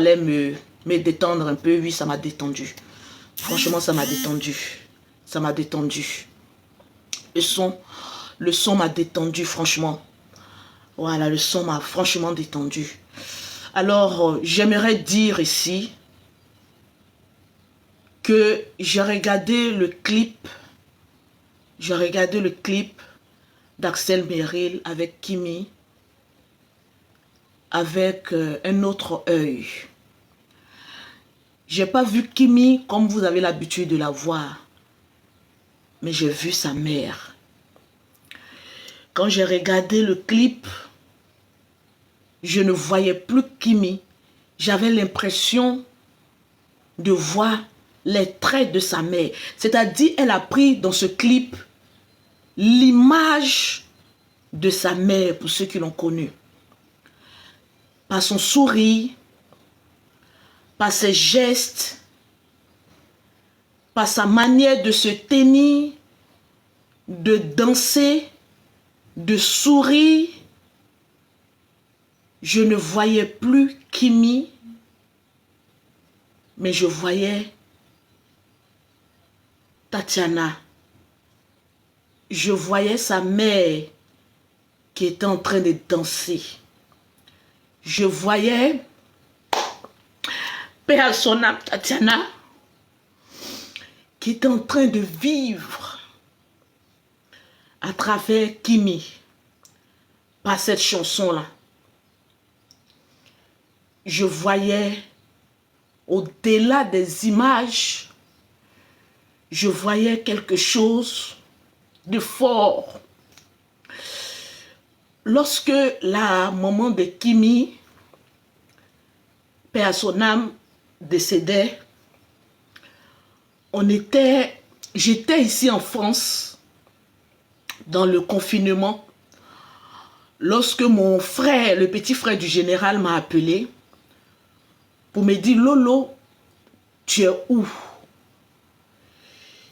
allait me détendre un peu. Oui, ça m'a détendu. Franchement, ça m'a détendu. Ça m'a détendu. Le son m'a détendu, franchement. Voilà, le son m'a franchement détendu. Alors, j'aimerais dire ici que j'ai regardé le clip. J'ai regardé le clip d'Axel Merrill avec Kimi, avec un autre œil. J'ai pas vu Kimi comme vous avez l'habitude de la voir, mais j'ai vu sa mère. Quand j'ai regardé le clip, je ne voyais plus Kimi. J'avais l'impression de voir les traits de sa mère. C'est-à-dire, elle a pris dans ce clip l'image de sa mère, pour ceux qui l'ont connue. Par son sourire, par ses gestes, par sa manière de se tenir, de danser, de sourire. Je ne voyais plus Kimi, mais je voyais Tatiana. Je voyais sa mère qui était en train de danser. Je voyais paix à son âme, Tatiana, qui était en train de vivre à travers Kimi, par cette chanson-là. Je voyais, au-delà des images, je voyais quelque chose de fort. Lorsque la maman de Kimi, paix à son âme, décédait, j'étais ici en France, dans le confinement, lorsque mon frère, le petit frère du général, m'a appelé pour me dire, Lolo, tu es où?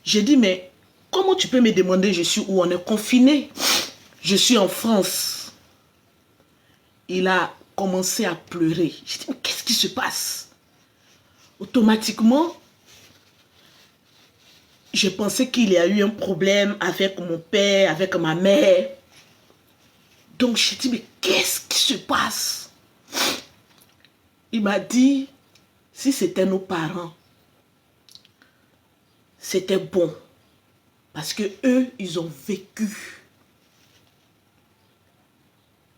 J'ai dit, mais comment tu peux me demander je suis où? On est confiné. Je suis en France. Il a commencé à pleurer. J'ai dit, mais qu'est-ce qui se passe? Automatiquement, j'ai pensé qu'il y a eu un problème avec mon père, avec ma mère. Donc j'ai dit, mais qu'est-ce qui se passe? Il m'a dit, si c'était nos parents, c'était bon. Parce que eux, ils ont vécu.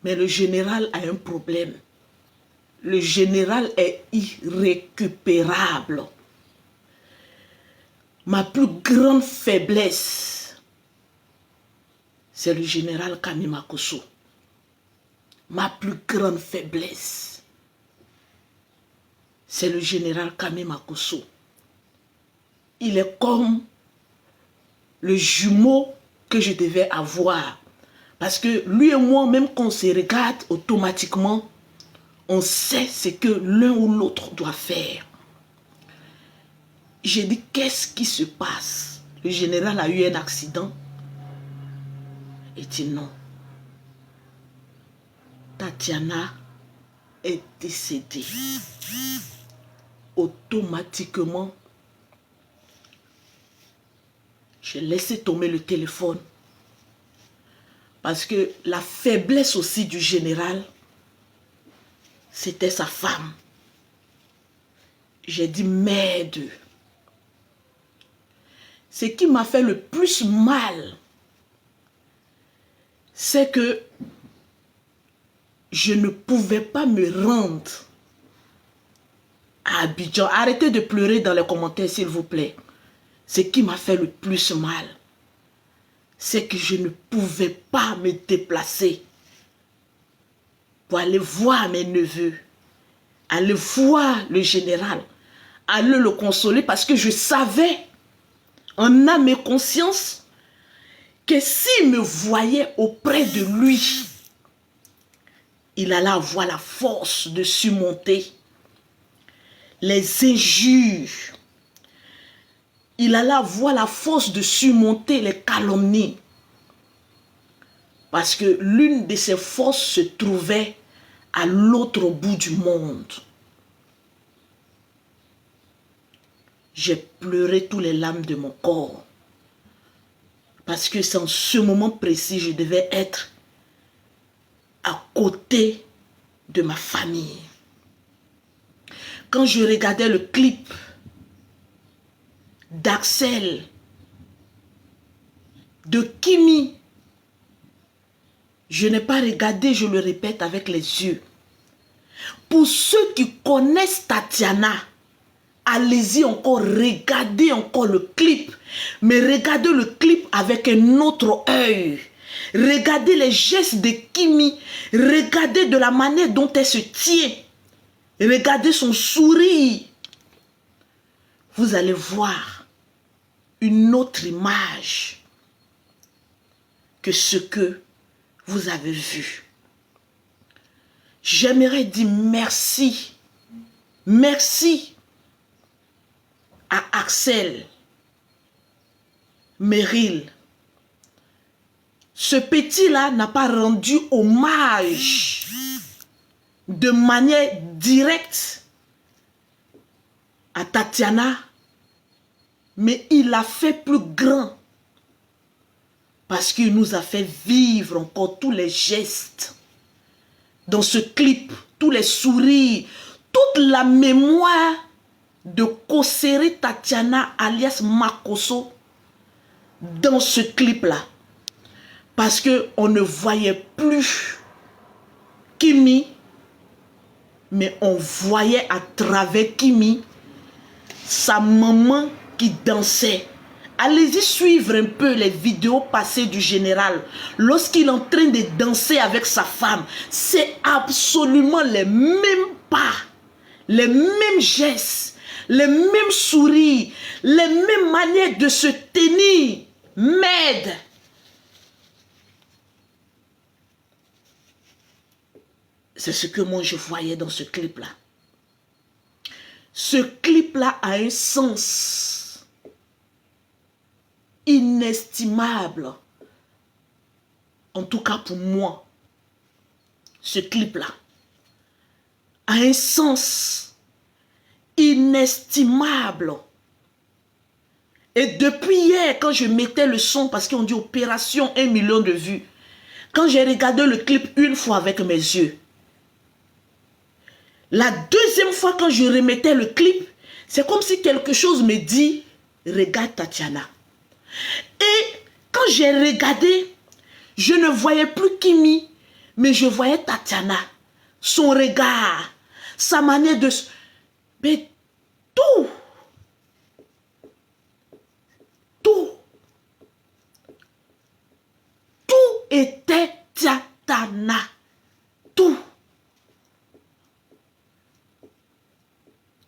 Mais le général a un problème. Le général est irrécupérable. Ma plus grande faiblesse, c'est le général Kamima Kosso. Ma plus grande faiblesse, c'est le général Kamima Kosso. Il est comme le jumeau que je devais avoir. Parce que lui et moi, même quand on se regarde automatiquement, on sait ce que l'un ou l'autre doit faire. J'ai dit, qu'est-ce qui se passe? Le général a eu un accident. Il dit non. Tatiana est décédée. Automatiquement, j'ai laissé tomber le téléphone. Parce que la faiblesse aussi du général, c'était sa femme. J'ai dit merde. Ce qui m'a fait le plus mal, c'est que je ne pouvais pas me rendre à Abidjan. Arrêtez de pleurer dans les commentaires, s'il vous plaît. Ce qui m'a fait le plus mal, c'est que je ne pouvais pas me déplacer pour aller voir mes neveux, aller voir le général, aller le consoler, parce que je savais, en âme et conscience, que s'il me voyait auprès de lui, il allait avoir la force de surmonter les injures. Il allait avoir la force de surmonter les calomnies. Parce que l'une de ses forces se trouvait à l'autre bout du monde. j'ai pleuré tous les larmes de mon corps. Parce que c'est en ce moment précis, je devais être à côté de ma famille. Quand je regardais le clip d'Axel, de Kimi, je n'ai pas regardé, je le répète avec les yeux. Pour ceux qui connaissent Tatiana, allez-y encore, regardez encore le clip. Mais regardez le clip avec un autre œil. Regardez les gestes de Kimi. Regardez de la manière dont elle se tient. Regardez son sourire. Vous allez voir une autre image que ce que vous avez vu. J'aimerais dire merci. Merci à Axel, Meryl. Ce petit-là n'a pas rendu hommage de manière directe à Tatiana, mais il l'a fait plus grand parce qu'il nous a fait vivre encore tous les gestes dans ce clip, tous les sourires, toute la mémoire de Kosseré Tatiana alias Makosso dans ce clip-là. Parce qu'on ne voyait plus Kimi, mais on voyait à travers Kimi sa maman qui dansait. Allez-y suivre un peu les vidéos passées du général. Lorsqu'il est en train de danser avec sa femme, c'est absolument les mêmes pas, les mêmes gestes, les mêmes sourires, les mêmes manières de se tenir. M'aide. C'est ce que moi je voyais dans ce clip-là. Ce clip-là a un sens inestimable. En tout cas pour moi, ce clip-là a un sens inestimable. Et depuis hier, quand je mettais le son, parce qu'on dit opération 1 million de vues, quand j'ai regardé le clip une fois avec mes yeux, la deuxième fois quand je remettais le clip, c'est comme si quelque chose me dit, regarde Tatiana. Et quand j'ai regardé, je ne voyais plus Kimi, mais je voyais Tatiana. Son regard, sa manière de... Mais tout était Tatiana. Tout.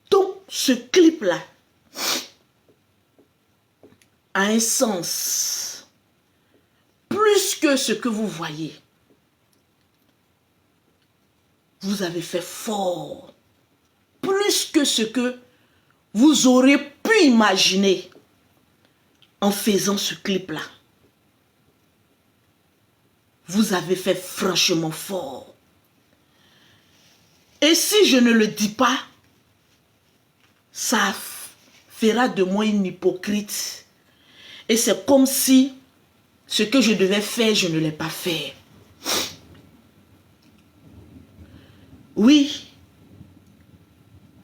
Donc, ce clip-là a un sens plus que ce que vous voyez. Vous avez fait fort, plus que ce que vous auriez pu imaginer en faisant ce clip-là. Vous avez fait franchement fort. Et si je ne le dis pas, ça fera de moi une hypocrite. Et c'est comme si ce que je devais faire, je ne l'ai pas fait. Oui,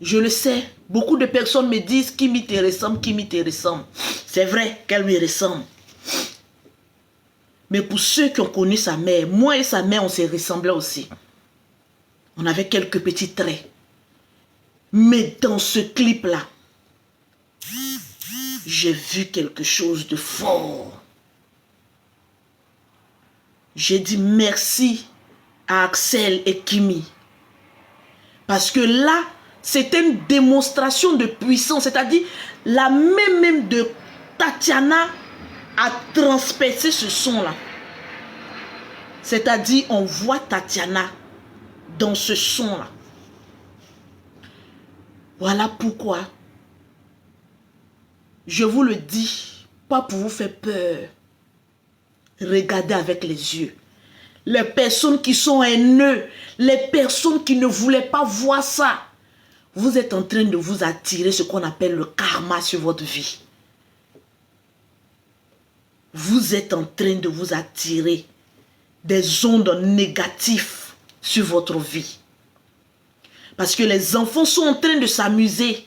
je le sais. Beaucoup de personnes me disent Kimi te ressemble, Kimi te ressemble. C'est vrai qu'elle me ressemble. Mais pour ceux qui ont connu sa mère, moi et sa mère, on se ressemblait aussi. On avait quelques petits traits. Mais dans ce clip-là, j'ai vu quelque chose de fort. J'ai dit merci à Axel et Kimi. Parce que là, c'était une démonstration de puissance. C'est-à-dire, la main même de Tatiana a transpercé ce son-là. C'est-à-dire, on voit Tatiana dans ce son-là. Voilà pourquoi je vous le dis, pas pour vous faire peur. Regardez avec les yeux. Les personnes qui sont haineux, les personnes qui ne voulaient pas voir ça, vous êtes en train de vous attirer ce qu'on appelle le karma sur votre vie. Vous êtes en train de vous attirer des ondes négatives sur votre vie. Parce que les enfants sont en train de s'amuser.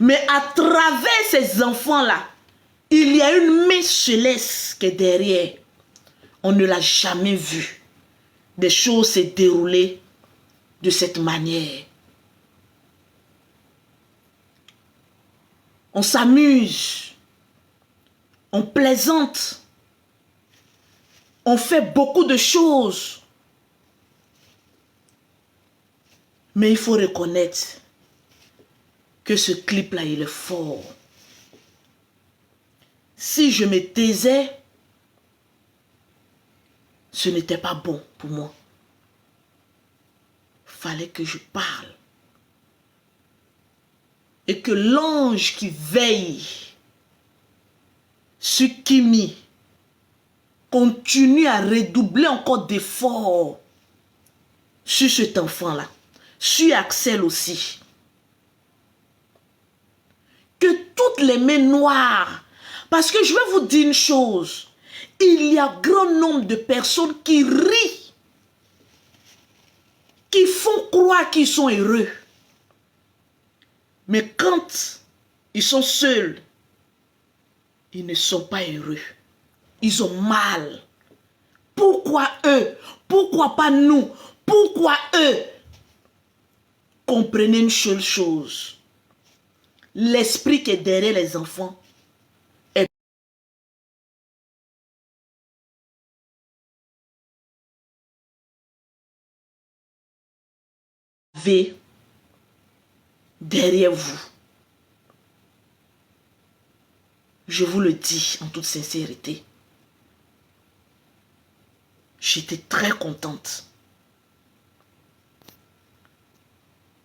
Mais à travers ces enfants-là, il y a une main céleste qui est derrière. On ne l'a jamais vu. Des choses s'est déroulées de cette manière. On s'amuse. On plaisante. On fait beaucoup de choses. Mais il faut reconnaître que ce clip-là, il est fort. Si je me taisais, ce n'était pas bon pour moi. Fallait que je parle. Et que l'ange qui veille sur Kimi continue à redoubler encore d'efforts sur cet enfant-là. Sur Axel aussi. Que toutes les mains noires, parce que je vais vous dire une chose, il y a grand nombre de personnes qui rient, qui font croire qu'ils sont heureux. Mais quand ils sont seuls, ils ne sont pas heureux. Ils ont mal. Pourquoi eux? Pourquoi pas nous? Pourquoi eux? Comprenez une seule chose. L'esprit qui est derrière les enfants est derrière vous. Je vous le dis en toute sincérité. J'étais très contente.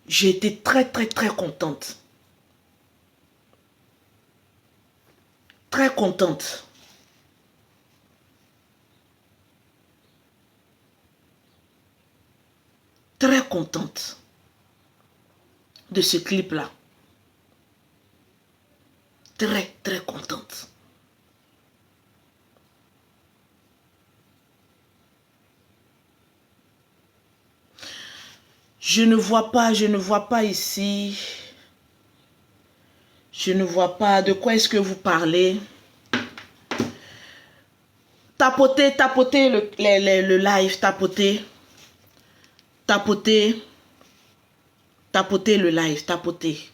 J'ai été très contente. Très contente. Très contente de ce clip-là. Très contente. Je ne vois pas ici. Je ne vois pas de quoi est-ce que vous parlez. Tapotez le live, tapotez le live, tapotez.